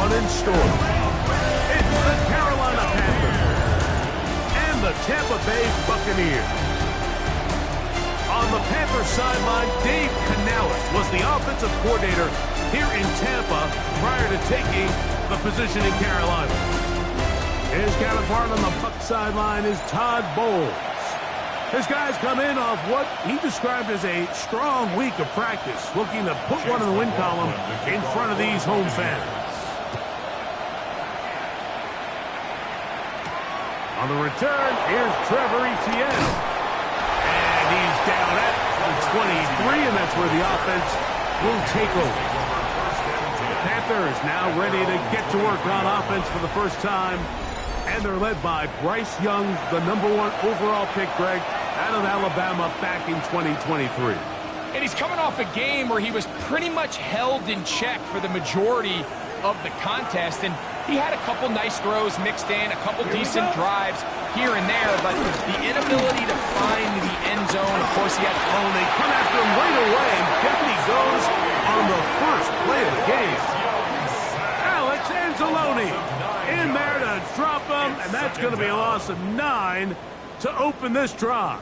one in store. It's the Carolina Panthers and the Tampa Bay Buccaneers. On the Panthers sideline, Dave Canales was the offensive coordinator here in Tampa prior to taking the position in Carolina. His counterpart on the Bucs sideline is Todd Bowles. His guys come in off what he described as a strong week of practice, looking to put one in the win column in front of these home fans. On the return, here's Trevor Etienne. And he's down at the 23, and that's where the offense will take over. The Panthers now ready to get to work on offense for the first time. And they're led by Bryce Young, the #1 overall pick, Greg, out of Alabama back in 2023. And he's coming off a game where he was pretty much held in check for the majority of the contest. And he had a couple nice throws mixed in, a couple decent drives here and there. But the inability to find the end zone, of course, he had... Oh, they come after him right away. And down he goes on the first play of the game. Alex Anzalone in there to drop him, and that's going to be a loss of 9 to open this drive.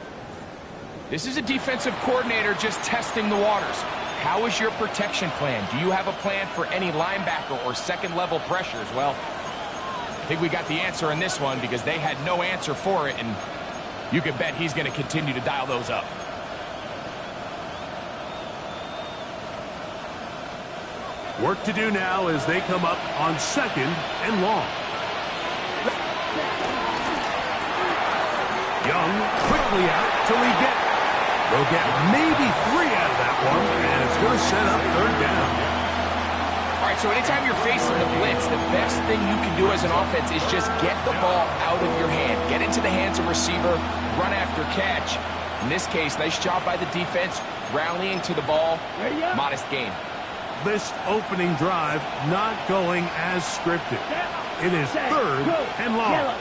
This is a defensive coordinator just testing the waters. How is your protection plan? Do you have a plan for any linebacker or second-level pressures? Well, I think we got the answer in this one because they had no answer for it, and you can bet he's going to continue to dial those up. Work to do now as they come up on 2nd and long. Young quickly out till he gets. They'll get maybe 3 out of that one, and it's going to set up 3rd down. All right, so anytime you're facing the blitz, the best thing you can do as an offense is just get the ball out of your hand. Get into the hands of receiver, run after catch. In this case, nice job by the defense, rallying to the ball, modest gain. This opening drive not going as scripted. It is 3rd and long.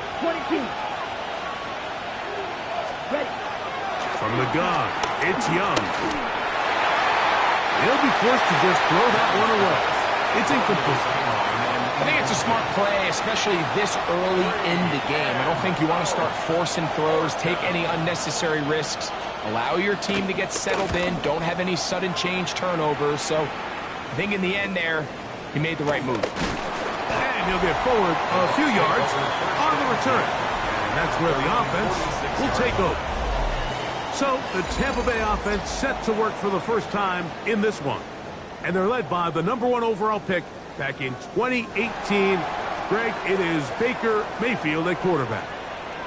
From the gun, it's Young. He'll be forced to just throw that one away. It's incomplete. I think it's a smart play, especially this early in the game. I don't think you want to start forcing throws, take any unnecessary risks, allow your team to get settled in, don't have any sudden change turnovers. So I think in the end there, he made the right move. And he'll get forward a few yards on the return. And that's where the offense will take over. So the Tampa Bay offense set to work for the first time in this one. And they're led by the #1 overall pick back in 2018. Greg, it is Baker Mayfield at quarterback.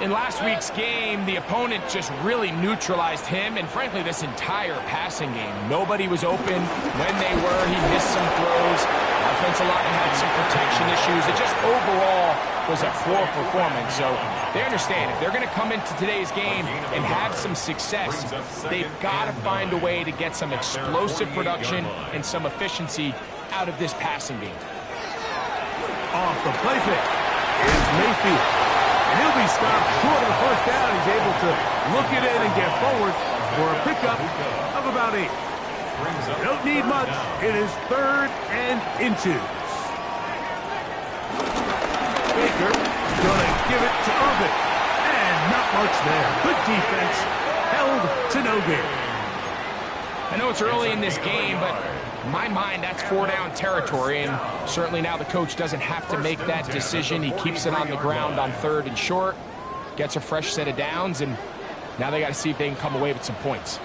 In last week's game, the opponent just really neutralized him and, frankly, this entire passing game. Nobody was open. When they were, he missed some throws. Offensive line had some protection issues. It just overall was a poor performance. So they understand if they're going to come into today's game and have some success, they've got to find a way to get some explosive production and some efficiency out of this passing game. Off the play fake is Mayfield. And he'll be stopped short of the first down. He's able to look it in and get forward for a pickup of about 8. Don't need much. It is 3rd and inches. Baker gonna give it to Irvin. And not much there. Good defense. Held to no gain. I know it's early in this game, but in my mind, that's 4-down territory, and certainly now the coach doesn't have to make that decision. He keeps it on the ground on 3rd and short, gets a fresh set of downs, and now they got to see if they can come away with some points.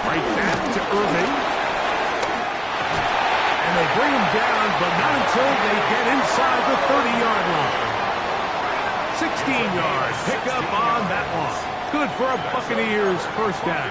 Right back to Irving. And they bring him down, but not until they get inside the 30-yard line. 16-yard pickup on that one. Good for a Buccaneers first down.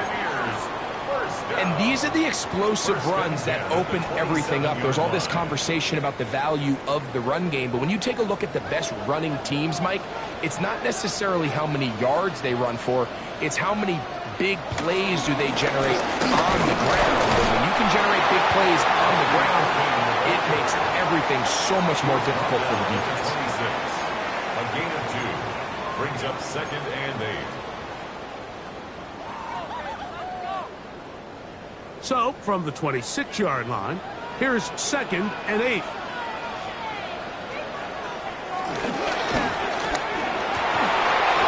And these are the explosive runs that open everything up. There's all this conversation about the value of the run game, but when you take a look at the best running teams, Mike, it's not necessarily how many yards they run for, it's how many big plays do they generate on the ground. And when you can generate big plays on the ground, it makes everything so much more difficult for the defense. A gain of 2 brings up 2nd and 8. So, from the 26-yard line, Here's 2nd and 8.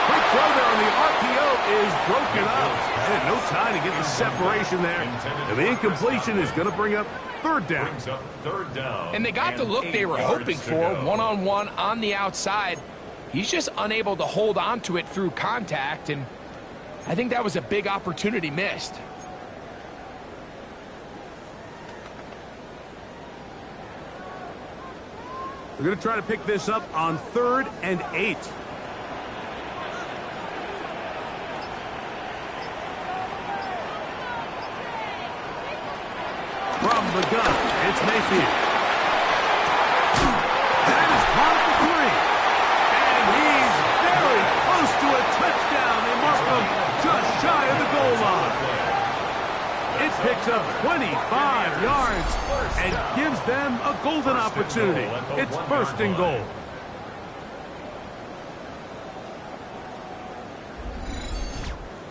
Quick throw there on the RPO is broken up. And no time to get the separation there. And the incompletion is going to bring up 3rd down. And they got the look they were hoping for, one-on-one on the outside. He's just unable to hold on to it through contact, and I think that was a big opportunity missed. We're going to try to pick this up on 3rd and 8. From the gun, it's Mayfield. That is caught for 3. And he's very close to a touchdown. They mark him just shy of the goal line. It picks up 25 yards and gives them a golden opportunity. It's 1st and goal.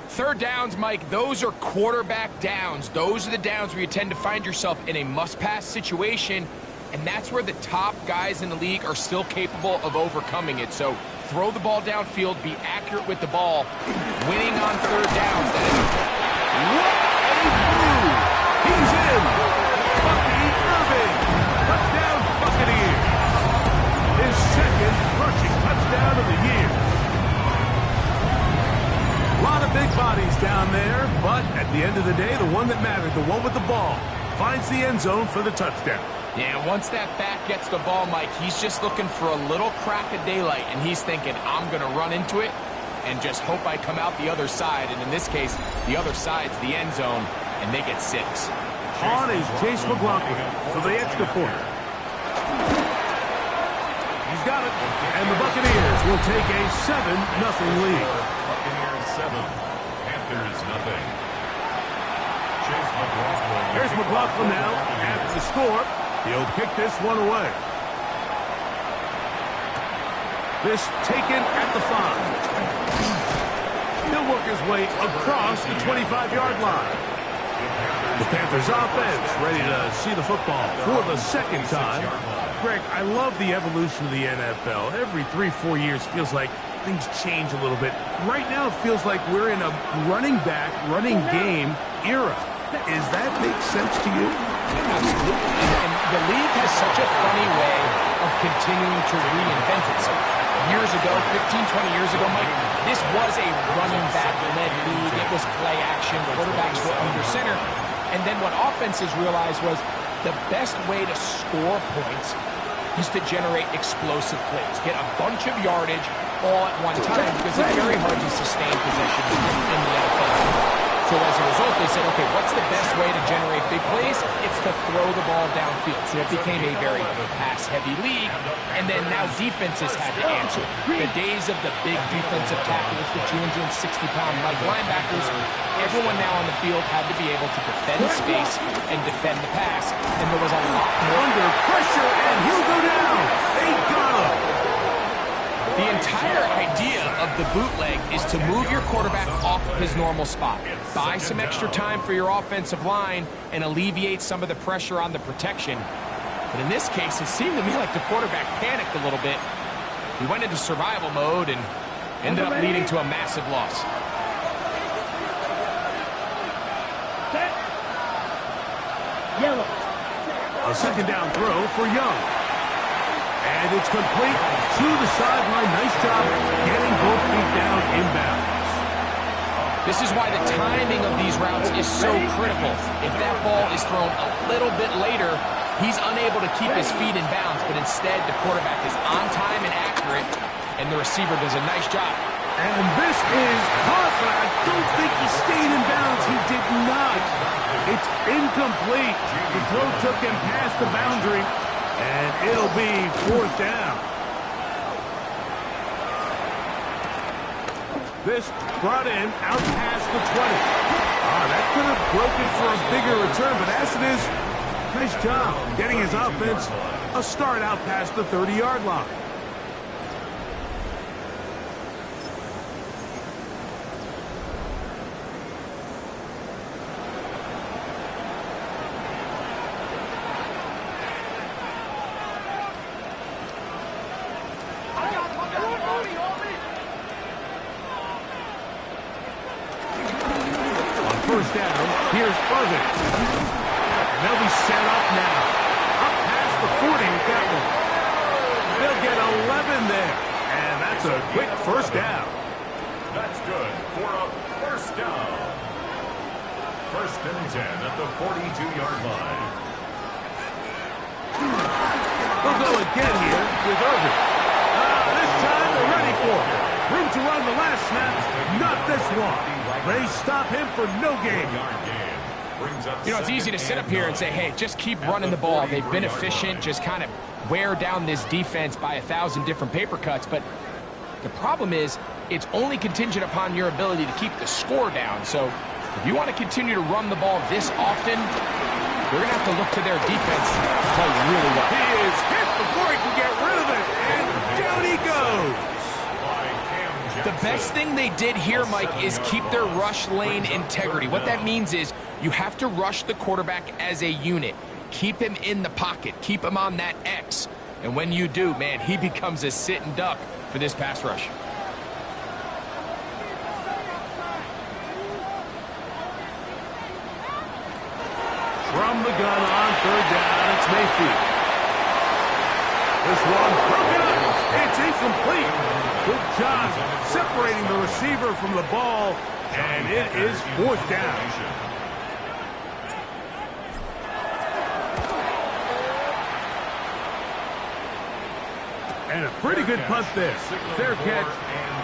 Third downs, Mike, those are quarterback downs. Those are the downs where you tend to find yourself in a must-pass situation, and that's where the top guys in the league are still capable of overcoming it. So throw the ball downfield, be accurate with the ball. Winning on 3rd downs, that is... What a move! He's in! Bucky Irving! Touchdown Buccaneers! His 2nd rushing touchdown of the year. A lot of big bodies down there, but at the end of the day, the one that mattered, the one with the ball, finds the end zone for the touchdown. Yeah, once that back gets the ball, Mike, he's just looking for a little crack of daylight, and he's thinking, I'm going to run into it and just hope I come out the other side. And in this case, the other side's the end zone, and they get 6. On is Chase McLaughlin for the extra point. He's got it, and the Buccaneers will take a 7-0 lead. Buccaneers 7, Panthers nothing. Chase McLaughlin. Here's McLaughlin now after the score. He'll kick this one away. This taken at the 5. He'll work his way across the 25-yard line. The Panthers offense ready to see the football for the 2nd time. Greg, I love the evolution of the NFL. Every 3-4 years feels like things change a little bit. Right now it feels like we're in a running back, running game era. Does that make sense to you? Absolutely. And the league has such a funny way of continuing to reinvent itself. Years ago, 15, 20 years ago, Mike, this was a running back-led league. It was play action. Quarterbacks were under center. And then what offenses realized was the best way to score points is to generate explosive plays. Get a bunch of yardage all at one time because it's very hard to sustain possession in the NFL. So as a result, they said, okay, what's the best way to generate big plays? It's to throw the ball downfield. So it became a very pass-heavy league. And then now defenses had to answer. The days of the big defensive tackles, the 260-pound Mike linebackers, everyone now on the field had to be able to defend space and defend the pass. And there was a lot more. Under pressure, and he'll go down. They got him. The entire idea of the bootleg is to move your quarterback off of his normal spot. Buy some extra time for your offensive line and alleviate some of the pressure on the protection. But in this case, it seemed to me like the quarterback panicked a little bit. He went into survival mode and ended up leading to a massive loss. Yellow. A 2nd down throw for Young. And it's complete to the sideline. Nice job getting both feet down inbounds. This is why the timing of these routes is so critical. If that ball is thrown a little bit later, he's unable to keep his feet in bounds, but instead the quarterback is on time and accurate, and the receiver does a nice job. And this is caught, but I don't think he stayed in bounds. He did not. It's incomplete. The throw took him past the boundary, and it'll be 4th down. This brought in out past the 20. That could have broken for a bigger return, but as it is, nice job getting his offense a start out past the 30-yard line. down. Here's Irvin. And they'll be set up now. Up past the 40 with that one. They'll get 11 there. And that's a quick first down. That's good for a first down. First and 10 at the 42-yard line. They'll go again here with Irvin. This time they're ready for it. Room to run the last snap. Not this one. They stop him for no gain. You know, it's easy to sit up here and say, hey, just keep running the ball. They've been efficient. Just kind of wear down this defense by 1,000 different paper cuts. But the problem is it's only contingent upon your ability to keep the score down. So if you want to continue to run the ball this often, you're going to have to look to their defense to play really well. He is hit before he can get rid of it, and down he goes. The best thing they did here, Mike, is keep their rush lane integrity. What that means is you have to rush the quarterback as a unit. Keep him in the pocket. Keep him on that X. And when you do, man, he becomes a sitting duck for this pass rush. From the gun on third down, it's Mayfield. This one broken up. It's incomplete. Good job separating the receiver from the ball, and it is fourth down. And a pretty good punt there. Fair catch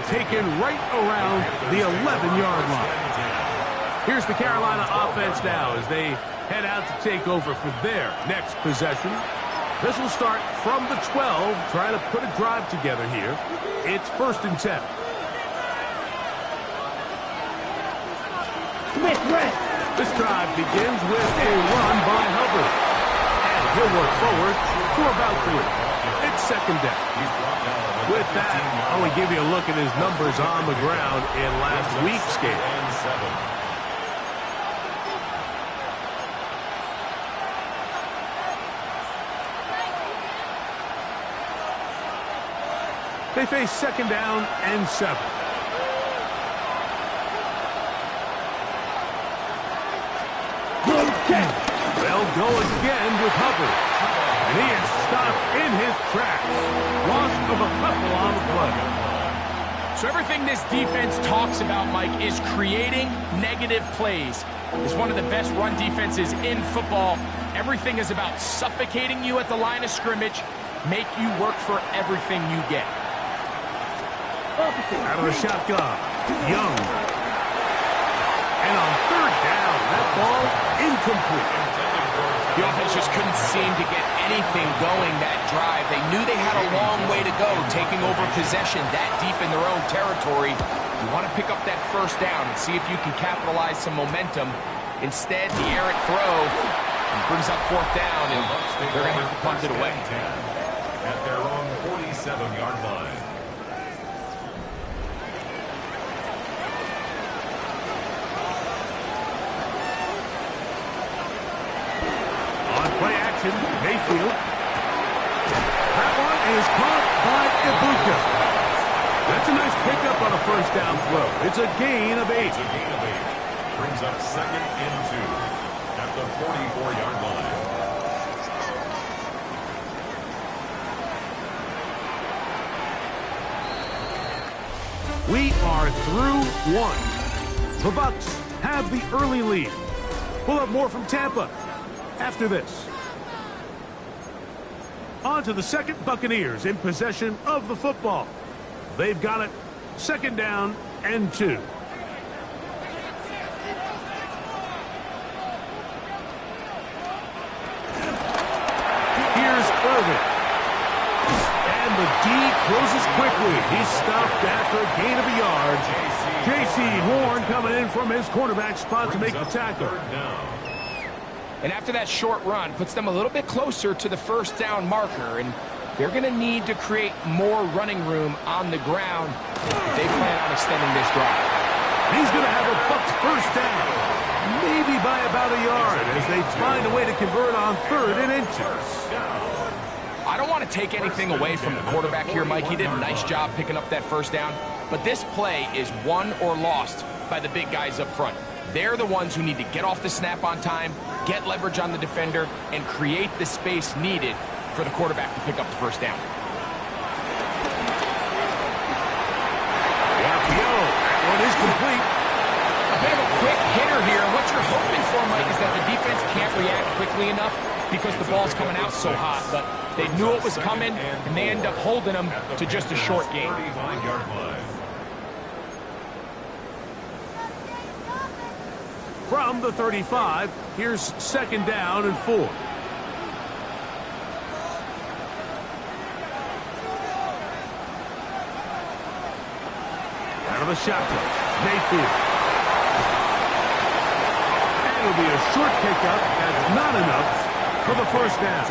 taken right around the 11-yard line. Here's the Carolina offense now as they head out to take over for their next possession. This will start from the 12, trying to put a drive together here. It's first and 10. Smith, red. This drive begins with a run by Hubbard. And he'll work forward to about 3. It's second down. With that, I want to give you a look at his numbers on the ground in last week's game. They face second down and 7. They'll go again with Hubbard. And he is stopped in his tracks. Loss of a couple on the play. So everything this defense talks about, Mike, is creating negative plays. It's one of the best run defenses in football. Everything is about suffocating you at the line of scrimmage, make you work for everything you get. Out of the shotgun, Young. And on third down, that ball incomplete. The offense just couldn't seem to get anything going that drive. They knew they had a long way to go, taking over possession that deep in their own territory. You want to pick up that first down and see if you can capitalize some momentum. Instead, the errant throw brings up fourth down, and they're going to have to punt it away. At their own 47-yard line. Play action, Mayfield. That one is caught by Ibuka. That's a nice pickup on a first down throw. It's a gain of 8. It's a gain of 8. Brings up second and 2 at the 44-yard line. We are through 1. The Bucs have the early lead. We'll have more from Tampa after this. On to the second, Buccaneers in possession of the football. They've got it, second down and 2. Here's Irvin. And the D closes quickly. He's stopped after a gain of a yard. J.C. Horn coming in from his cornerback spot to make the tackle. And after that short run, puts them a little bit closer to the first down marker. And they're going to need to create more running room on the ground if they plan on extending this drive. He's going to have a Bucs first down, maybe by about a yard, as they find a way to convert on 3rd and inches. I don't want to take anything away from the quarterback here, Mike. He did a nice job picking up that first down. But this play is won or lost by the big guys up front. They're the ones who need to get off the snap on time, get leverage on the defender, and create the space needed for the quarterback to pick up the first down. The RPO, that one is complete. A bit of a quick hitter here. What you're hoping for, Mike, is that the defense can't react quickly enough because the ball's coming out so hot. But they knew it was coming, and they end up holding them to just a short gain. 35-yard line. From the 35, here's 2nd down and 4. Out of the shotgun, Mayfield. And it'll be a short pickup. That's not enough for the first down.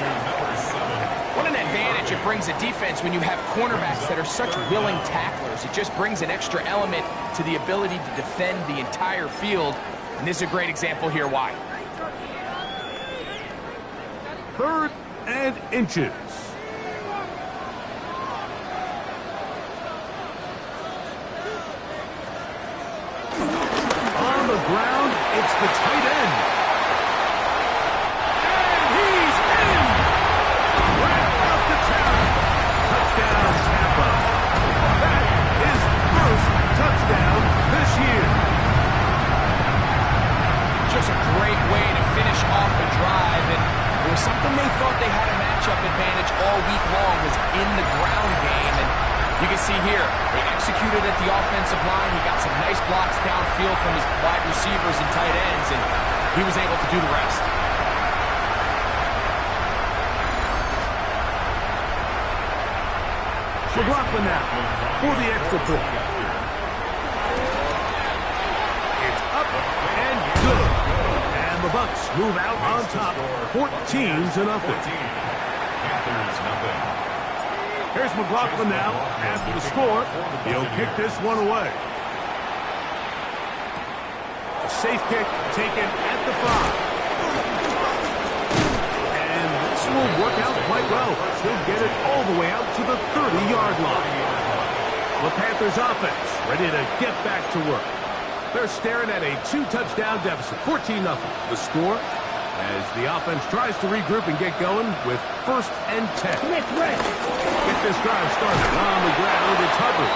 What an advantage it brings a defense when you have cornerbacks that are such willing tacklers. It just brings an extra element to the ability to defend the entire field. And this is a great example here why. 3rd and inches. On the ground, it's the tight end. And he's in! Right off the top. Touchdown, Tampa. That is first touchdown this year. Just a great way to finish off a drive, and it was something they thought they had a matchup advantage all week long, was in the ground game. And you can see here, they executed at the offensive line. He got some nice blocks downfield from his wide receivers and tight ends, and he was able to do the rest. McLaughlin now for the extra point. It's up and good. And the Bucs move out on top, 14-0. Panthers, nothing. Here's McLaughlin now after the score. He'll kick this one away. A safe kick taken at the 5. And this will work out quite well. He'll get it all the way out to the 30-yard line. The Panthers offense ready to get back to work. They're staring at a 2-touchdown deficit, 14-0. The score as the offense tries to regroup and get going with 1st and 10. Get this drive started on the ground. It's Hubbard.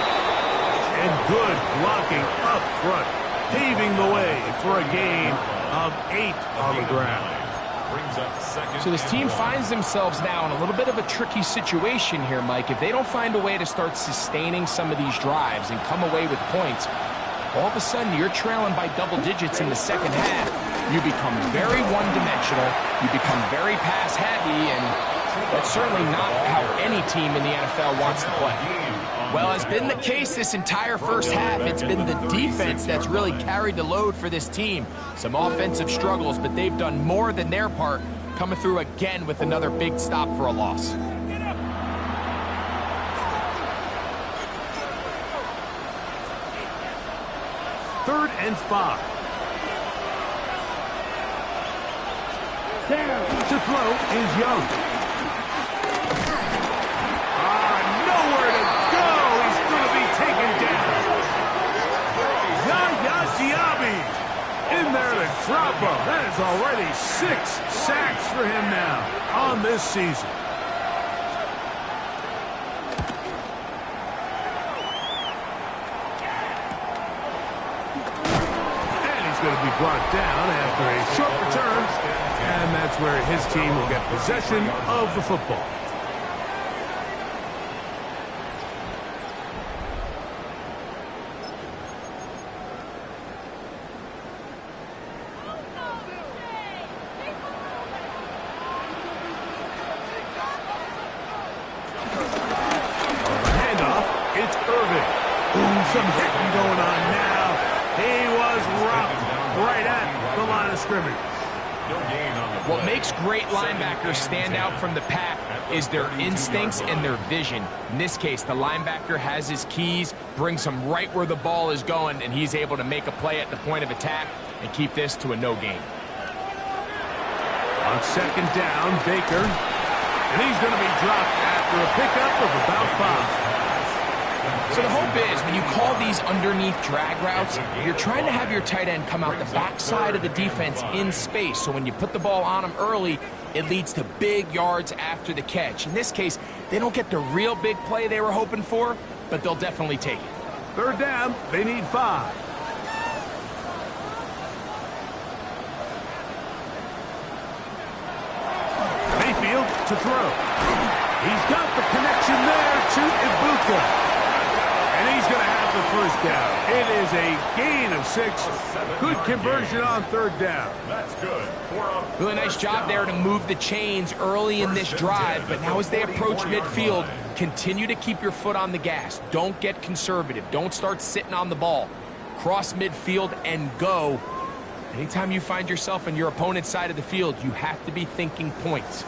And good blocking up front, paving the way for a gain of 8 on the ground. So this team finds themselves now in a little bit of a tricky situation here, Mike. If they don't find a way to start sustaining some of these drives and come away with points, all of a sudden you're trailing by double digits in the second half. You become very one-dimensional. You become very pass-heavy, and that's certainly not how any team in the NFL wants to play. Well, has been the case this entire first half. It's been the defense that's really carried the load for this team. Some offensive struggles, but they've done more than their part, coming through again with another big stop for a loss. Third and 5. Down. To throw is Young. Nowhere to go. He's going to be taken down. Yaya Diaby in there to drop him. That is already 6 sacks for him now on this season. Going to be brought down after a short return, and that's where his team will get possession of the football. Handoff, it's Irving. Ooh, some hitting going on now. He was rocked right at the line of scrimmage. What makes great linebackers stand out from the pack is their instincts and their vision. In this case, the linebacker has his keys, brings him right where the ball is going, and he's able to make a play at the point of attack and keep this to a no gain. On 2nd down, Baker. And he's going to be dropped after a pickup of about 5. So the hope is when you call these underneath drag routes, you're trying to have your tight end come out the backside of the defense in space. So when you put the ball on them early, it leads to big yards after the catch. In this case, they don't get the real big play they were hoping for, but they'll definitely take it. Third down, they need 5. Mayfield to throw. He's got the connection there to Ibuka. And he's going to have the first down. It is a gain of 6. Good conversion on third down. That's good. Really nice job there to move the chains early in this drive, but now as they approach midfield, continue to keep your foot on the gas. Don't get conservative. Don't start sitting on the ball. Cross midfield and go. Anytime you find yourself on your opponent's side of the field, you have to be thinking points.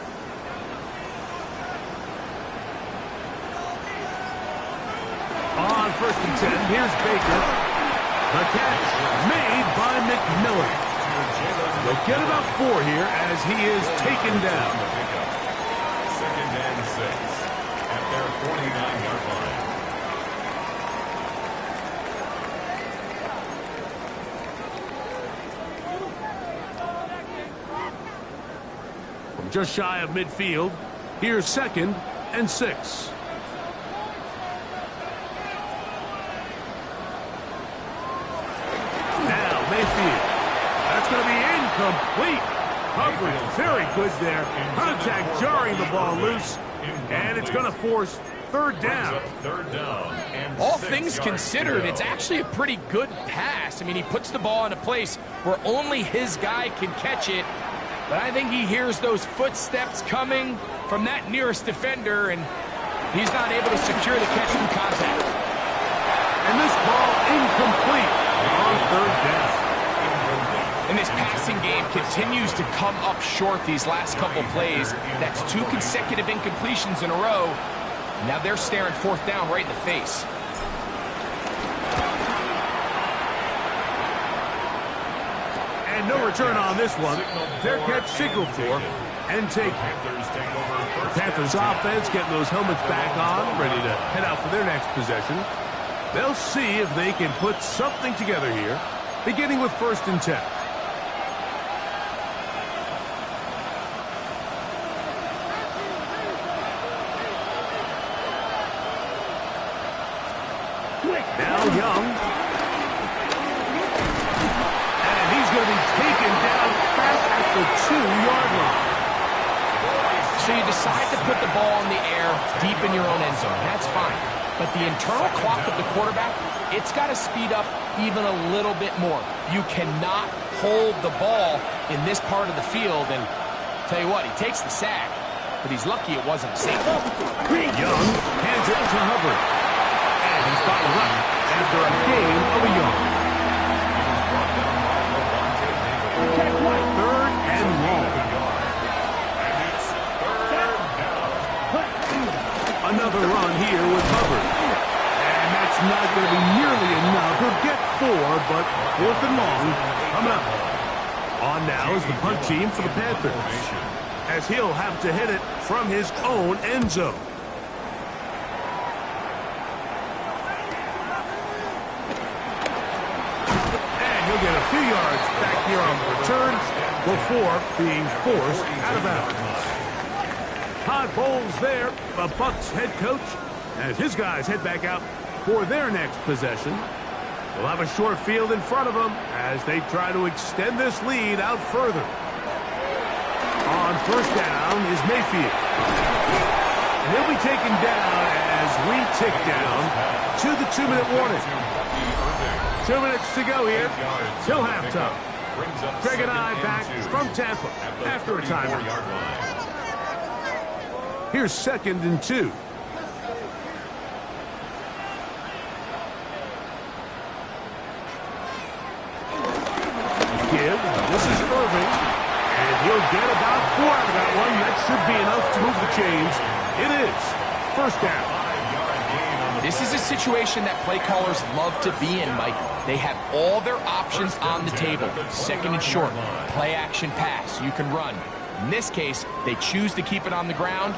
On 1st and 10, here's Baker. The catch made by McMillan. They'll get about 4 here as he is taken down. 2nd and 6 at their 49-yard line. From just shy of midfield, here's 2nd and 6. That's going to be incomplete. Coverage very good there. Contact jarring the ball loose. And it's going to force 3rd down. All things considered, it's actually a pretty good pass. I mean, he puts the ball in a place where only his guy can catch it. But I think he hears those footsteps coming from that nearest defender, and he's not able to secure the catch from contact. And this ball incomplete on 3rd down. And this passing game continues to come up short these last couple plays. That's 2 consecutive incompletions in a row. Now they're staring 4th down right in the face. And no return on this one. Fair catch signaled for and taken. The Panthers offense getting those helmets back on, ready to head out for their next possession. They'll see if they can put something together here, beginning with 1st and 10. Now Young. And he's going to be taken down back at the 2-yard line. So you decide to put the ball in the air deep in your own end zone. That's fine. But the internal clock of the quarterback, it's got to speed up even a little bit more. You cannot hold the ball in this part of the field. And tell you what, he takes the sack, but he's lucky it wasn't a safety. Young hands it to Hubbard. And he's bottled up after a gain of a yard. 3rd and long. Another run here with Hubbard. And that's not going to be nearly enough. He'll get 4, but 4th and long coming up. On now is the punt team for the Panthers, as he'll have to hit it from his own end zone. And he'll get a few yards back here on the return before being forced out of bounds. Todd Bowles there, the Bucs head coach, as his guys head back out for their next possession. They'll have a short field in front of them as they try to extend this lead out further. On 1st down is Mayfield. And he'll be taken down as we tick down to the 2-minute warning. 2 minutes to go here till halftime. Greg and I back from Tampa after a timeout. Here's 2nd and 2. This is Irving, and he'll get about 4 out of that one. That should be enough to move the chains. It is 1st down. This is a situation that play callers love to be in, Mike. They have all their options on the table. 2nd and short, play action pass, you can run. In this case, they choose to keep it on the ground,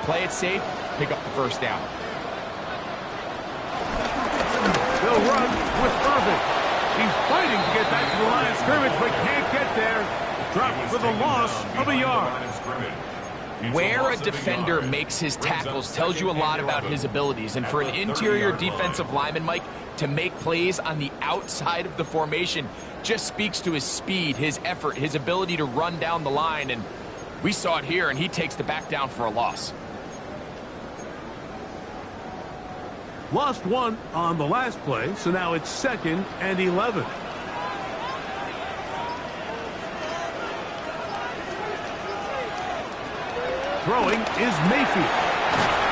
play it safe, pick up the 1st down. They'll run with Irvin. He's fighting to get back to the line of scrimmage, but can't get there. Dropped for the loss of a yard. Where a defender makes his tackles tells you a lot about his abilities. And for an interior defensive lineman, Mike, to make plays on the outside of the formation just speaks to his speed, his effort, his ability to run down the line. And we saw it here, and he takes the back down for a loss. Lost one on the last play, so now it's 2nd and 11. Throwing is Mayfield.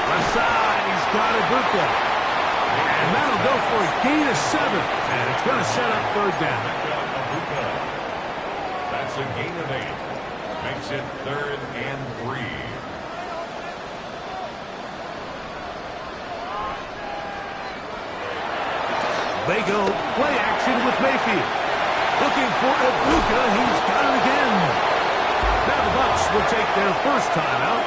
Left side, he's got Ibuka. And that'll go for a gain of 7. And it's going to set up 3rd down. That's a gain of 8. Makes it 3rd and 3. They go play action with Mayfield. Looking for Ibuka. He's got it again. Now the Bucs will take their first timeout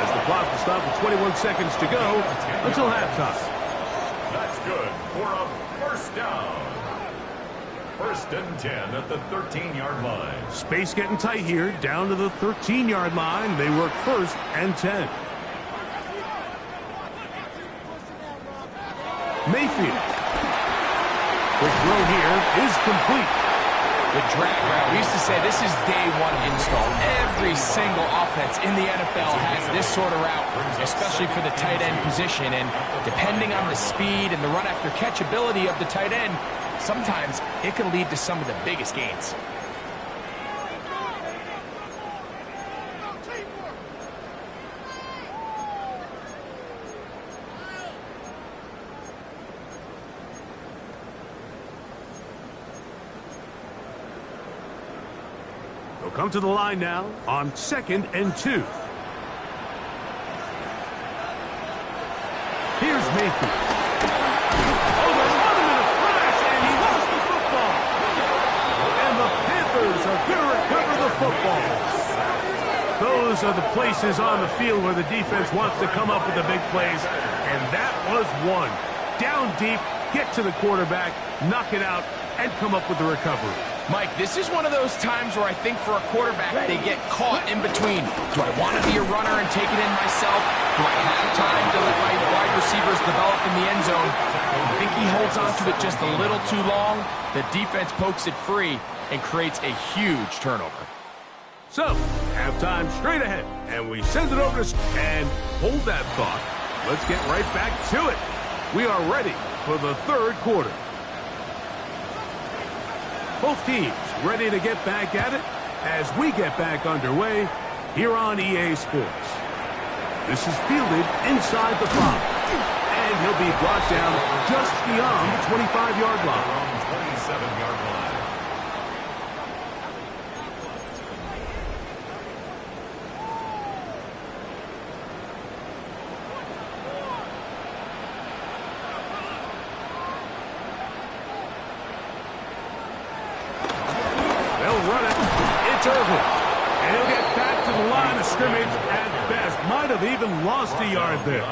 as the clock will stop with 21 seconds to go until halftime. That's good for a first down. 1st and 10 at the 13-yard line. Space getting tight here, down to the 13-yard line. They work 1st and 10. Mayfield. The throw here is complete. The drag route. We used to say this is day 1 install. Every single offense in the NFL has this sort of route, especially for the tight end position. And depending on the speed and the run after catch ability of the tight end, sometimes it can lead to some of the biggest gains. They'll come to the line now on 2nd and 2. Here's Mayfield. Oh, they run him in a flash, and he lost the football. And the Panthers are going to recover the football. Those are the places on the field where the defense wants to come up with the big plays, and that was one. Down deep, get to the quarterback, knock it out, and come up with the recovery. Mike, this is one of those times where I think for a quarterback, they get caught in between. Do I want to be a runner and take it in myself? Do I have time to let my wide receivers develop in the end zone? I think he holds on to it just a little too long. The defense pokes it free and creates a huge turnover. So, halftime straight ahead, and we send it over to... And hold that thought. Let's get right back to it. We are ready for the 3rd quarter. Both teams ready to get back at it as we get back underway here on EA Sports. This is fielded inside the 5. And he'll be brought down just beyond the 25-yard line. 27-yard line. Irvin. And he'll get back to the line of scrimmage at best. Might have even lost a yard there.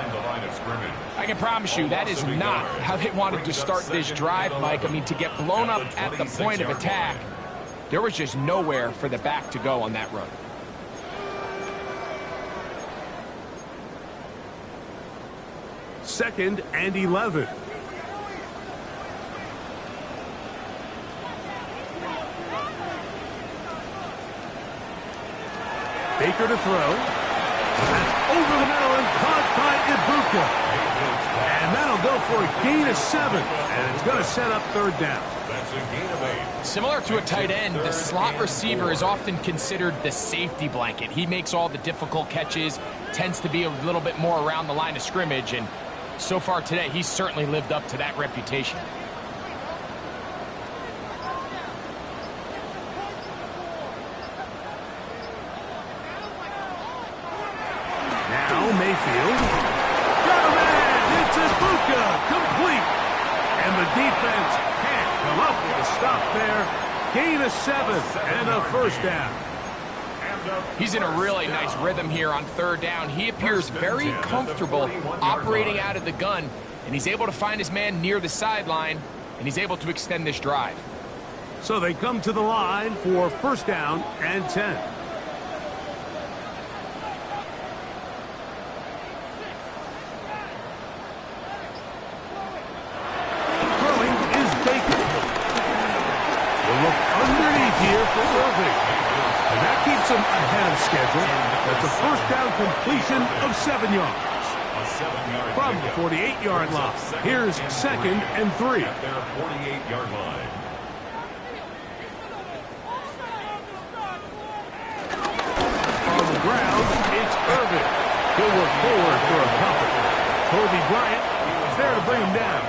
I can promise you that is not how they wanted to start this drive, Mike. I mean, to get blown up at the point of attack, there was just nowhere for the back to go on that run. Second and 11. Baker to throw. That's over the middle and caught by Ibuka. And that'll go for a gain of 7. And it's going to set up 3rd down. That's a gain of 8. Similar to a tight end, the slot receiver is often considered the safety blanket. He makes all the difficult catches, tends to be a little bit more around the line of scrimmage, and so far today, he's certainly lived up to that reputation. Mayfield. Got a man. It's Ibuka. Complete. And the defense can't come up with a stop there. Gain of 7 and a 1st down. He's in a really nice rhythm here on 3rd down. He appears very comfortable operating out of the gun. and he's able to find his man near the sideline, and he's able to extend this drive. So they come to the line for first down and 10. Throwing is Baker. We'll look underneath here for Irving. And that keeps him ahead of schedule. That's a first down completion of 7 yards. From the 48-yard line, here's second and 3. At their 48-yard line. On the ground, it's Irving. He'll work forward for a couple. Kobe Bryant there to bring him down.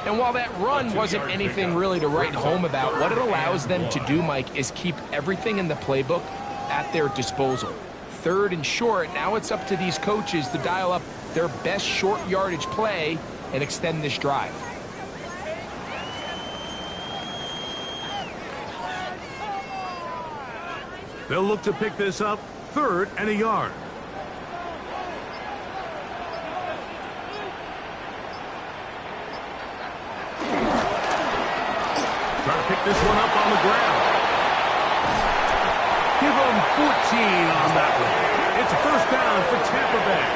And while that run wasn't anything really to write home about, what it allows them to do, Mike, is keep everything in the playbook at their disposal. Third and short, now it's up to these coaches to dial up their best short yardage play and extend this drive. They'll look to pick this up, 3rd and a yard. Try to pick this one up on the ground. Give them 14 on that one. It's a first down for Tampa Bay.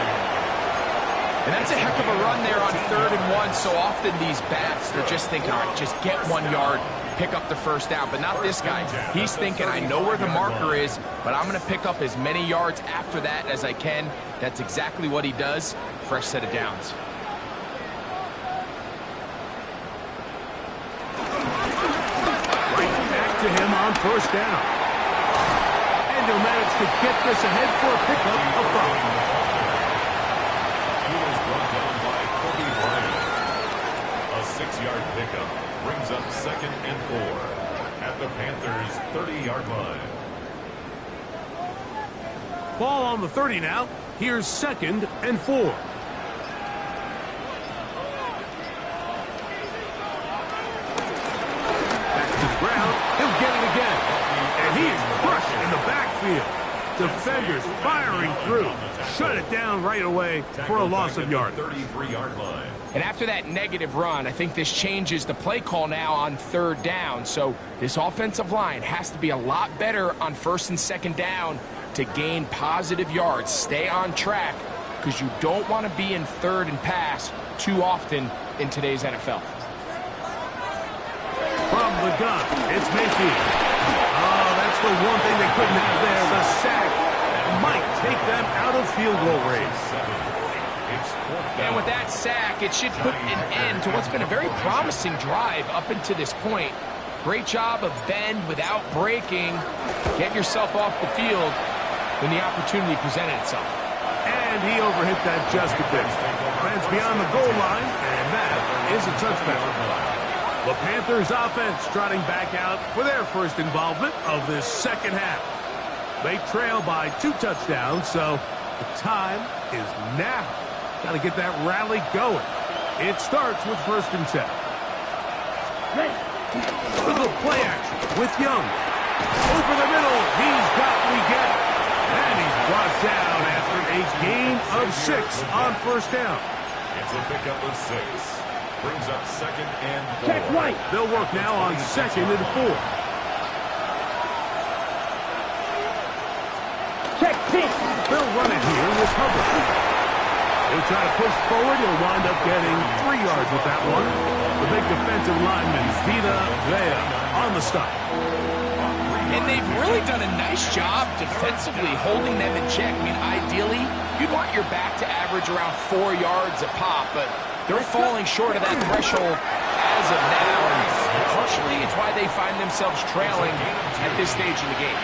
And that's a heck of a run there on 3rd and 1. So often these backs, they're just thinking, all right, just get 1 yard, pick up the first down. But not this guy. He's thinking, I know where the marker is, but I'm going to pick up as many yards after that as I can. That's exactly what he does. Fresh set of downs. Right back to him on first down. And he'll manage to get this ahead for a pickup of 5. A 6-yard pickup brings up second and 4 at the Panthers' 30-yard line. Ball on the 30 now. Here's second and 4. Back to the ground. He'll get it again. And he is crushed in the backfield. Defenders firing through. Shut it down right away for a loss of yard. 33-yard line. And after that negative run, I think this changes the play call now on 3rd down. So this offensive line has to be a lot better on 1st and 2nd down to gain positive yards. Stay on track because you don't want to be in 3rd and pass too often in today's NFL. From the gun, it's Mayfield. Oh, that's the one thing they couldn't have there. The sack might take them out of field goal range. And with that sack, it should put an end to what's been a very promising drive up until this point. Great job of bend without breaking. Get yourself off the field when the opportunity presented itself. And he overhit that just a bit. Lands beyond the goal line, and that is a touchdown. The Panthers offense trotting back out for their first involvement of this second half. They trail by 2 touchdowns, so the time is now. Got to get that rally going. It starts with 1st and 10. Little play action with Young. Over the middle, he's got Leggett. And he's brought down after a gain of 6 on 1st down. It's a pickup of 6. Brings up second and 4. Check right. They'll work now on 2nd and 4. Check 6. They'll run it here with Hubbard. He'll try to push forward. He'll wind up getting 3 yards with that one. The big defensive lineman, Vita Vea, on the stop. And they've really done a nice job defensively holding them in check. I mean, ideally, you'd want your back to average around 4 yards a pop, but they're falling short of that threshold as of now. And partially, it's why they find themselves trailing at this stage in the game.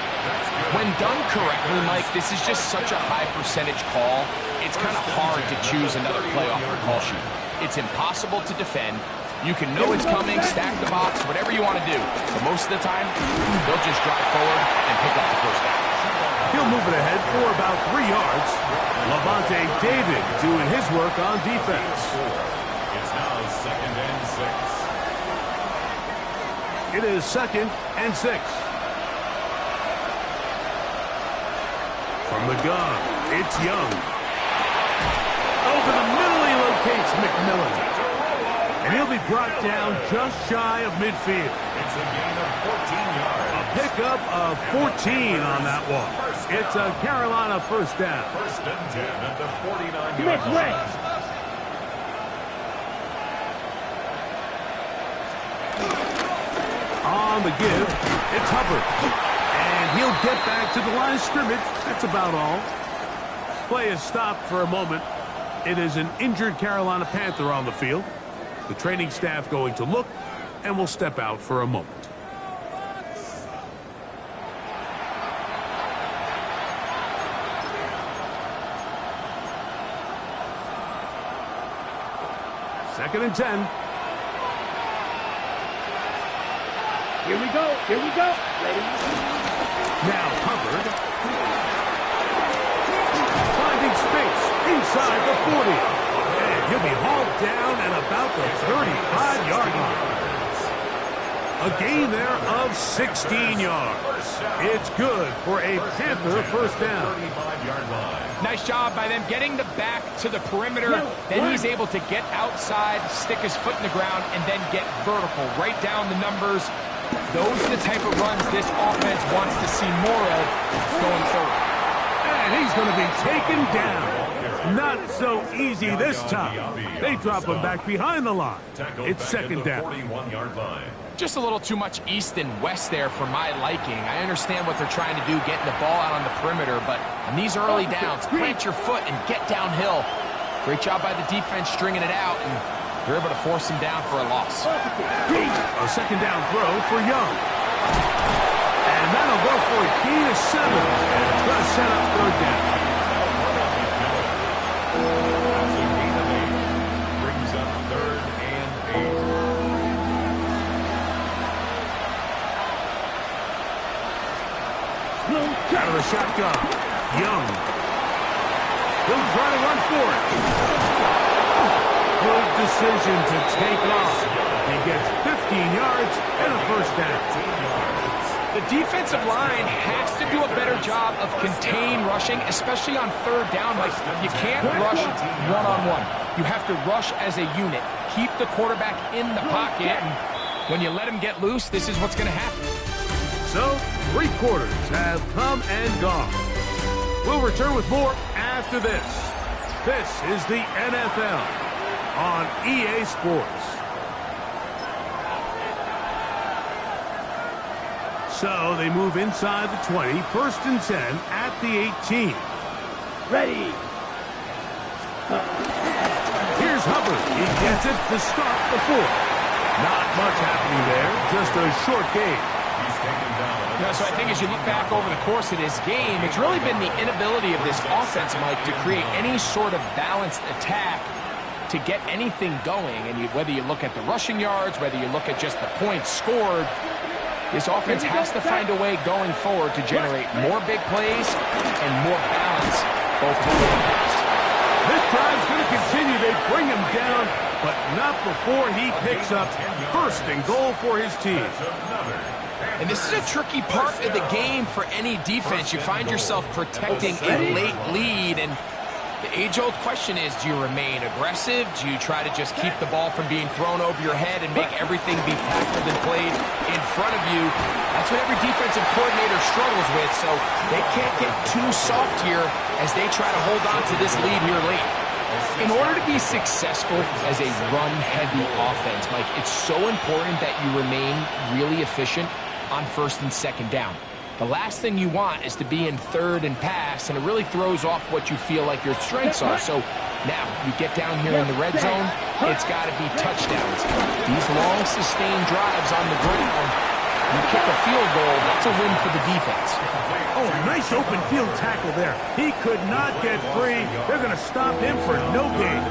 When done correctly, Mike, this is just such a high percentage call. It's kind of hard to choose another play off your call sheet. It's impossible to defend. You can know it's coming, stack the box, whatever you want to do. But most of the time, they'll just drive forward and pick up the first down. He'll move it ahead for about 3 yards. Levante David doing his work on defense. It's now second and 6. It is second and 6. From the gun, it's Young. Over the middle, he locates McMillan. And he'll be brought down just shy of midfield. It's a gain of 14 yards. A pickup of 14 on that one. It's a Carolina first down. First and 10 at the 49-yard Make way. line. On the give, it's Hubbard. And he'll get back to the line of scrimmage. That's about all. Play is stopped for a moment. It is an injured Carolina Panther on the field. The training staff going to look and will step out for a moment. Second and 10. Here we go. Here we go. Ready? Now Hubbard. Finding space inside the 40. And he'll be hauled down at about the 35-yard line. A gain there of 16 yards. It's good for a Panther first down. 35-yard line. Nice job by them getting the back to the perimeter. Then he's able to get outside, stick his foot in the ground, and then get vertical. Right down the numbers. Those are the type of runs this offense wants to see more of going forward. And he's going to be taken down. Not so easy this time. They drop him back behind the line. It's second down. 41-yard line. Just a little too much east and west there for my liking. I understand what they're trying to do, getting the ball out on the perimeter, but on these early downs, plant your foot and get downhill. Great job by the defense stringing it out, and they're able to force him down for a loss. A second down throw for Young. And that'll go for a gain of 7. And it's going to set up third down. That's a gain of 8. Brings up third and 8. Out of the shotgun. Young. He'll try to run for it. Good decision to take off. He gets 15 yards and a first down. The defensive line has to do a better job of contain rushing, especially on third down. Like, you can't rush one-on-one. You have to rush as a unit. Keep the quarterback in the pocket, and when you let him get loose, this is what's going to happen. So, 3 quarters have come and gone. We'll return with more after this. This is the NFL on EA Sports. So, they move inside the 20, first and 10 at the 18. Ready. Here's Hubbard. He gets it to start the 4th. Not much happening there, just a short game. So I think as you look back over the course of this game, it's really been the inability of this offense, Mike, to create any sort of balanced attack to get anything going. And whether you look at the rushing yards, whether you look at just the points scored, this offense has to find a way going forward to generate more big plays and more balance, both forward and pass. This drive's going to continue. They bring him down, but not before he picks up first and goal for his team. And this is a tricky part of the game for any defense. You find yourself protecting a late lead, and the age-old question is, do you remain aggressive? Do you try to just keep the ball from being thrown over your head and make everything be tackled and played in front of you? That's what every defensive coordinator struggles with, so they can't get too soft here as they try to hold on to this lead here late. In order to be successful as a run-heavy offense, Mike, it's so important that you remain really efficient on first and second down. The last thing you want is to be in third and pass, and it really throws off what you feel like your strengths are. So now you get down here in the red zone, it's got to be touchdowns. These long sustained drives on the ground, you kick a field goal, that's a win for the defense. Oh, nice open field tackle there. He could not get free. They're going to stop him for no gain.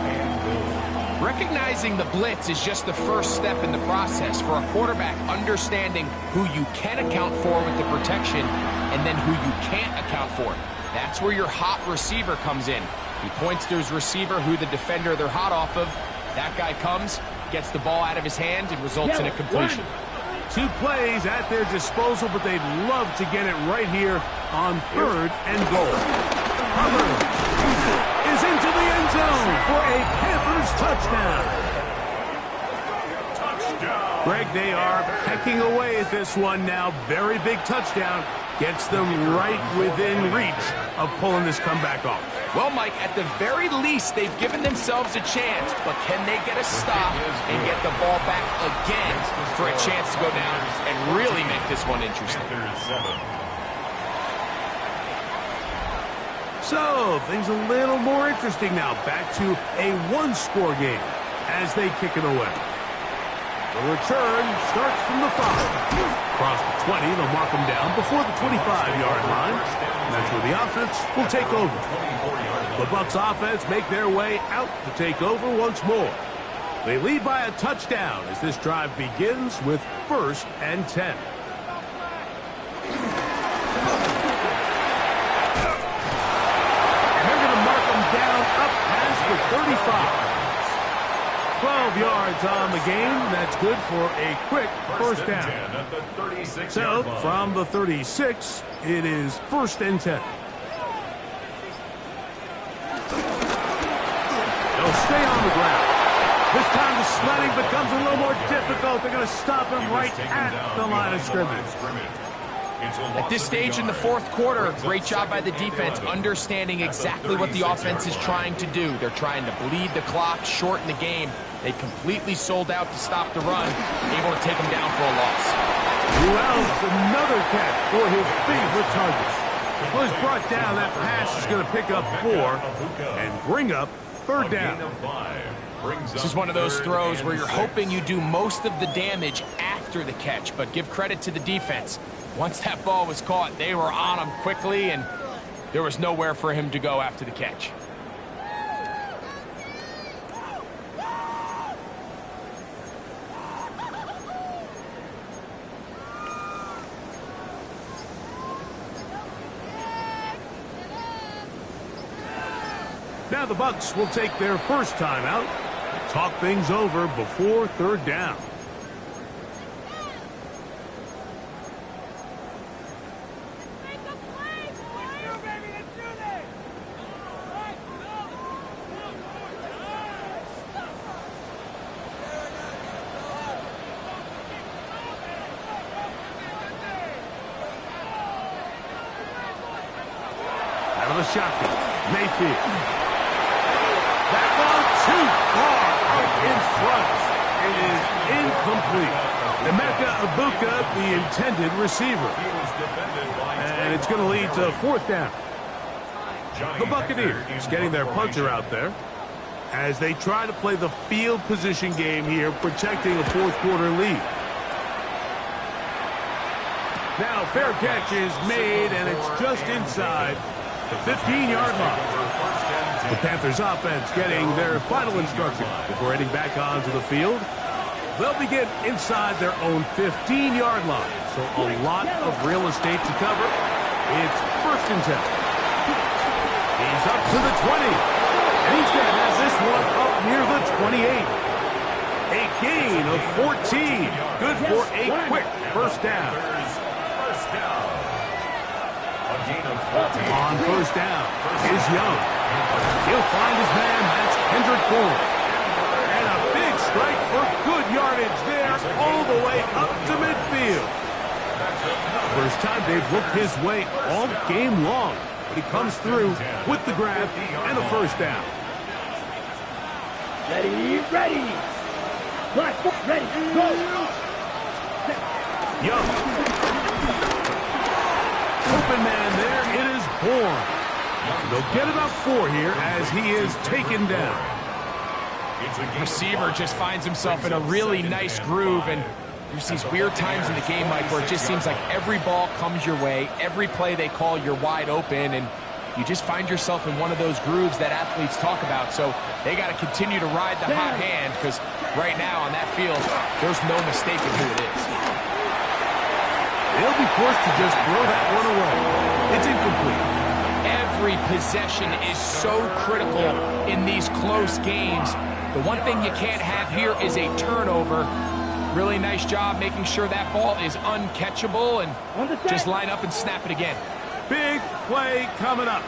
Recognizing the blitz is just the first step in the process for a quarterback understanding who you can account for with the protection and then who you can't account for. That's where your hot receiver comes in. He points to his receiver, who the defender they're hot off of. That guy comes, gets the ball out of his hand, and results in a completion. 2 plays at their disposal, but they'd love to get it right here on third and goal. is into the end zone for a Panthers touchdown. Greg, they are pecking away at this one now. Very big touchdown. Gets them right within reach of pulling this comeback off. Well, Mike, at the very least, they've given themselves a chance, but can they get a stop and get the ball back again for a chance to go down and really make this one interesting? So, things a little more interesting now. Back to a one-score game as they kick it away. The return starts from the 5. Across the 20, they'll mark them down before the 25-yard line. And that's where the offense will take over. The Bucs offense make their way out to take over once more. They lead by a touchdown as this drive begins with 1st and 10. And they're going to mark them down up past the 35. 12 yards on the game. That's good for a quick first down. So, from the 36, it is 1st and 10. They'll stay on the ground. This time the sledding becomes a little more difficult. They're going to stop him right at the line of scrimmage. At this stage in the 4th quarter, great job by the defense, understanding exactly what the offense is trying to do. They're trying to bleed the clock, shorten the game. They completely sold out to stop the run, able to take him down for a loss. Wells, another catch for his favorite target. Was brought down. That pass is going to pick up 4 and bring up 3rd down. This is one of those throws where you're hoping you do most of the damage after the catch, but give credit to the defense. Once that ball was caught, they were on him quickly, and there was nowhere for him to go after the catch. Now the Bucs will take their first time out and talk things over before 3rd down. Out of the shotgun, Mayfield. That ball too far out in front. It is incomplete. Emeka Ibuka, the intended receiver. And it's going to lead to 4th down. The Buccaneers getting their punter out there as they try to play the field position game here, protecting a 4th quarter lead. Now, fair catch is made, and it's just inside the 15-yard line. The Panthers offense getting their final instruction before heading back onto the field. They'll begin inside their own 15-yard line. So a lot of real estate to cover. It's 1st and 10. He's up to the 20. And he's going to have this one up near the 28. A gain of 14. Good for a quick first down. On 1st down is Young. He'll find his man. That's Kendrick Bourne. And a big strike for good yardage there all the way up to midfield. First time they've looked his way all game long. But he comes through with the grab and a first down. Ready. Black, ready, go. Young. Open man there. It is Bourne. They'll get about 4 here as he is taken down. Receiver just finds himself in a really nice groove, and there's these weird times in the game, Mike, where it just seems like every ball comes your way, every play they call, you're wide open, and you just find yourself in one of those grooves that athletes talk about. So they got to continue to ride the hot hand, because right now on that field, there's no mistaking who it is. They'll be forced to just throw that one away. It's incomplete. Every possession is so critical in these close games. The one thing you can't have here is a turnover. Really nice job making sure that ball is uncatchable, and just line up and snap it again. Big play coming up.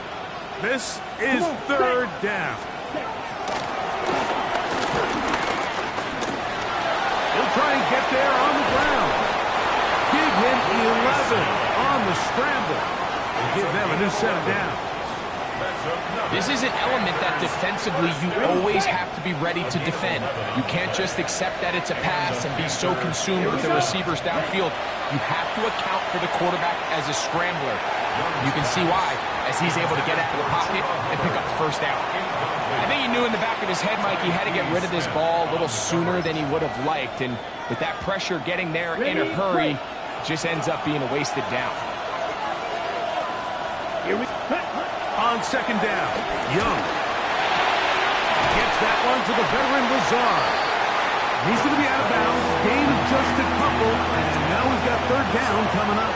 This is third down. He'll try and get there on the ground. Give him 11 on the scramble. And give them a new set of downs. This is an element that defensively you always have to be ready to defend. You can't just accept that it's a pass and be so consumed with the receivers downfield. You have to account for the quarterback as a scrambler. You can see why, as he's able to get out of the pocket and pick up the first down. I think he knew in the back of his head, Mike, he had to get rid of this ball a little sooner than he would have liked. And with that pressure getting there in a hurry, it just ends up being a wasted down. On second down, Young gets that one to the veteran Lazard. He's going to be out of bounds, gain of just a couple, and now he's got third down coming up.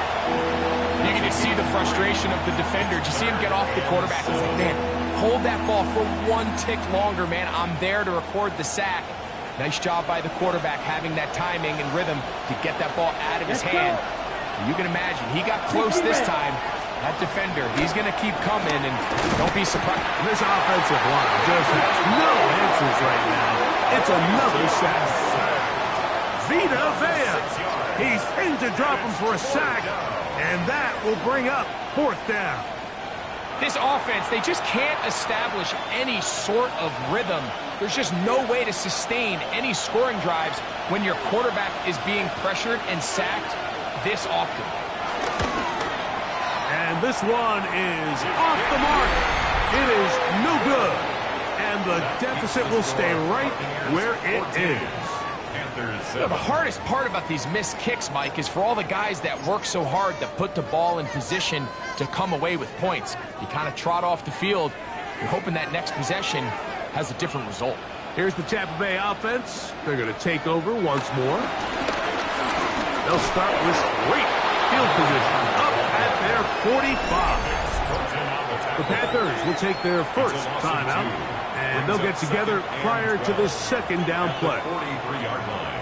You can just see the frustration of the defender. Did you see him get off the quarterback? He's like, man, hold that ball for one tick longer, man. I'm there to record the sack. Nice job by the quarterback having that timing and rhythm to get that ball out of his hand. You can imagine, he got close this time. That defender, he's going to keep coming, and don't be surprised. This offensive line just has no answers right now. It's another sack. Vita Vea. He's in to drop him for a sack, and that will bring up fourth down. This offense, they just can't establish any sort of rhythm. There's just no way to sustain any scoring drives when your quarterback is being pressured and sacked this often. And this one is off the mark. It is no good. And the deficit will stay right where it is. You know, the hardest part about these missed kicks, Mike, is for all the guys that work so hard to put the ball in position to come away with points. You kind of trot off the field. You're hoping that next possession has a different result. Here's the Tampa Bay offense. They're going to take over once more. They'll start with great field position up at their 45. The Panthers will take their first timeout, and they'll get together prior to the second down play. 43-yard line.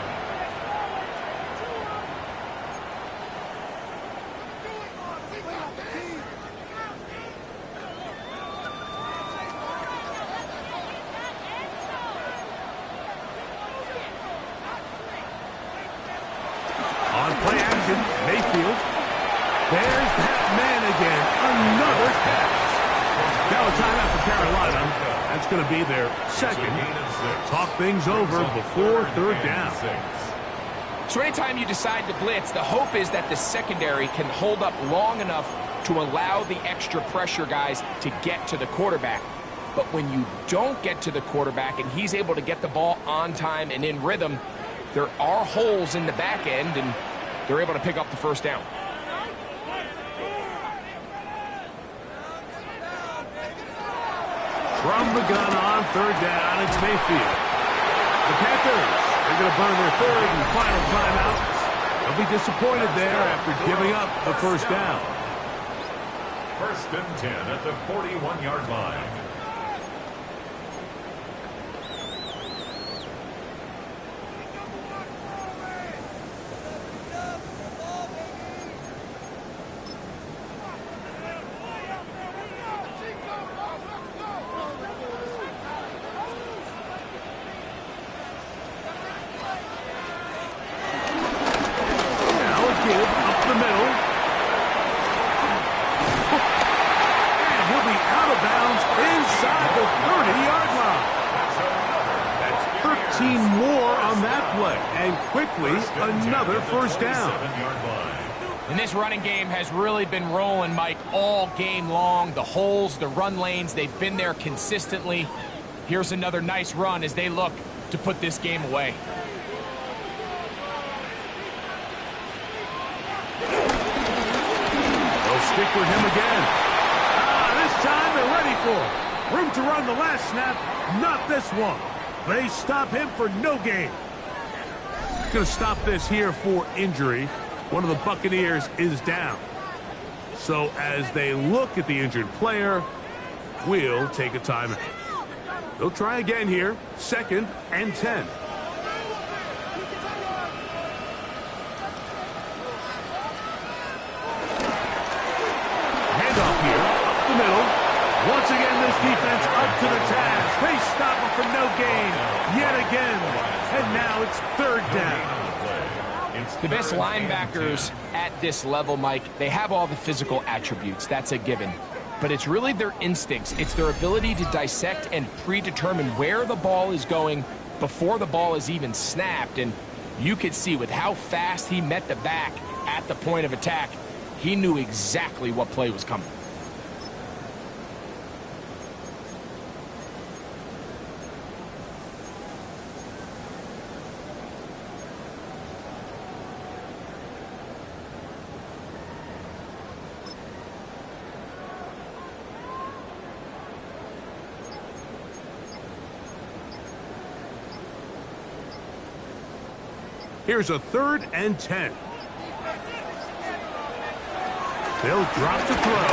On play action, Mayfield. There's that man again. Another catch. Now a timeout for Carolina. That's going to be their second. Talk things over before third down. So anytime you decide to blitz, the hope is that the secondary can hold up long enough to allow the extra pressure guys to get to the quarterback. But when you don't get to the quarterback and he's able to get the ball on time and in rhythm, there are holes in the back end, and they're able to pick up the first down. From the gun on third down, it's Mayfield. The Panthers, they're going to burn their third and final timeout. They'll be disappointed there after giving up the first down. First and 10 at the 41-yard line. Another first down. And this running game has really been rolling, Mike, all game long. The holes, the run lanes, they've been there consistently. Here's another nice run as they look to put this game away. They'll stick with him again. This time they're ready for it. Room to run the last snap, not this one. They stop him for no gain. Going to stop this here for injury. One of the Buccaneers is down. So as they look at the injured player, we'll take a timeout. They'll try again here. Second and 10. Handoff here, up the middle. Once again, this defense up to the task. They stop him for no gain yet again. And now it's third down. The best linebackers at this level, Mike, they have all the physical attributes. That's a given. But it's really their instincts. It's their ability to dissect and predetermine where the ball is going before the ball is even snapped. And you could see with how fast he met the back at the point of attack, he knew exactly what play was coming. Here's a 3rd and 10. They'll drop to throw.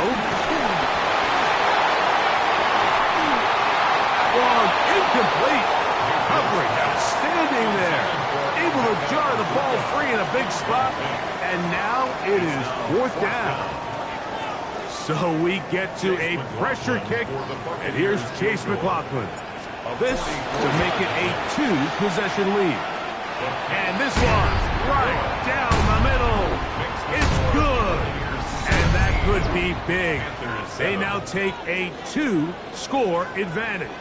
Long, incomplete. Covering, outstanding there. Able to jar the ball free in a big spot. And now it is 4th down. So we get to a pressure kick. And here's Chase McLaughlin. This to make it a 2-possession lead. And this one, right down the middle. It's good. And that could be big. They now take a 2-score advantage.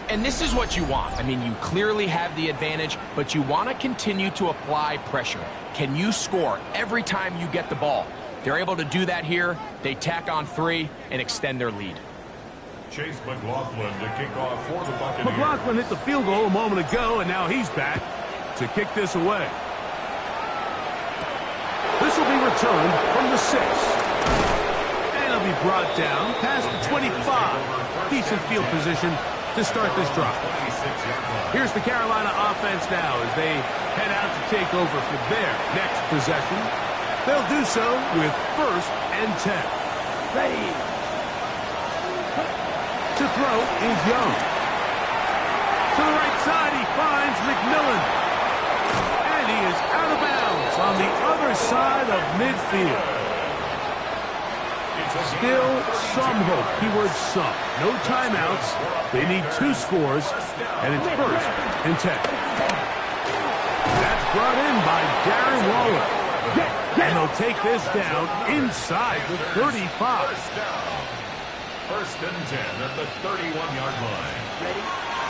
And this is what you want. I mean, you clearly have the advantage, but you want to continue to apply pressure. Can you score every time you get the ball? They're able to do that here. They tack on 3 and extend their lead. Chase McLaughlin to kick off for the Buccaneers. McLaughlin hit the field goal a moment ago, and now he's back to kick this away. This will be returned from the 6. And it'll be brought down past the 25. Decent field position to start this drive. Here's the Carolina offense now as they head out to take over for their next possession. They'll do so with 1st and 10. Ready. To throw is Young. To the right side, he finds McMillan. And he is out of bounds on the other side of midfield. Still some hope. Keyword some. No timeouts. They need 2 scores, and it's 1st and 10. That's brought in by Darren Waller. And they'll take this down inside the 35. 1st and 10 at the 31-yard line.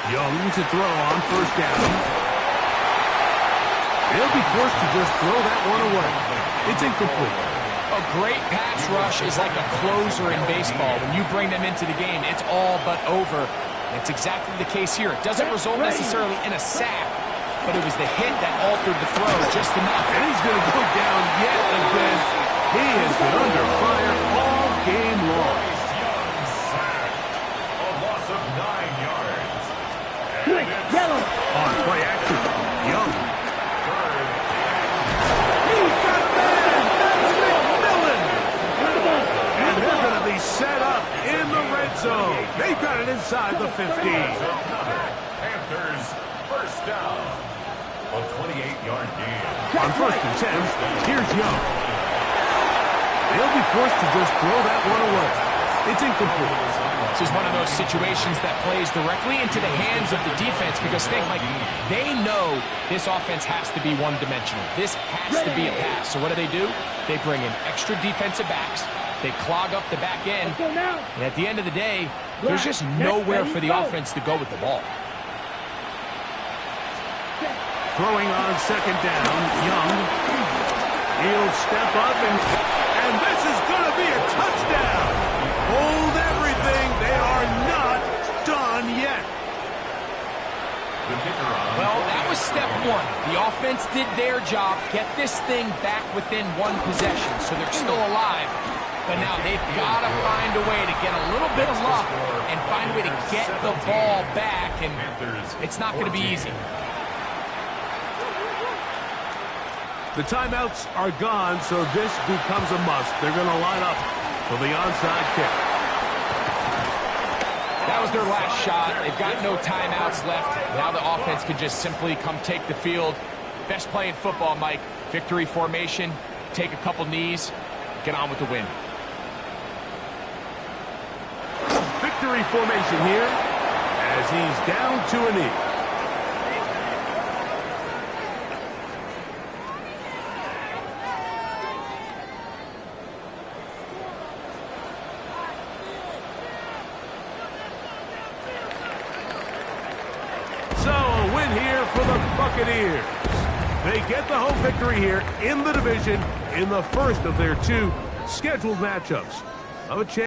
Young to throw on 1st down. They'll be forced to just throw that one away. It's incomplete. A great pass rush is like a closer in baseball. When you bring them into the game, it's all but over. That's exactly the case here. It doesn't result necessarily in a sack, but it was the hit that altered the throw just enough. And he's going to go down yet again. He has been under fire all game long. On play action, Young. He's got a man! That's McMillan! And they're going to be set up in the red zone. They've got it inside the 15. Panthers, 1st down. A 28-yard gain. On 1st and 10, here's Young. They'll be forced to just throw that one away. It's incomplete. This is one of those situations that plays directly into the hands of the defense because think, like, they know this offense has to be one-dimensional. This has to be a pass. So what do? They bring in extra defensive backs. They clog up the back end. And at the end of the day, there's just nowhere for the offense to go with the ball. Throwing on 2nd down, Young. He'll step up and this is going to be a touchdown. Hold everything. They are not done yet. Well, that was step 1. The offense did their job, get this thing back within 1 possession, so they're still alive. But now they've got to find a way to get a little bit of luck and find a way to get the ball back, and it's not going to be easy. The timeouts are gone, so this becomes a must. They're going to line up for the onside kick. That was their last shot. They've got no timeouts left. Now the offense can just simply come take the field. Best play in football, Mike. Victory formation, take a couple knees, get on with the win. victory formation here as he's down to a knee. So a win here for the Buccaneers. They get the home victory here in the division in the first of their two scheduled matchups of a chance.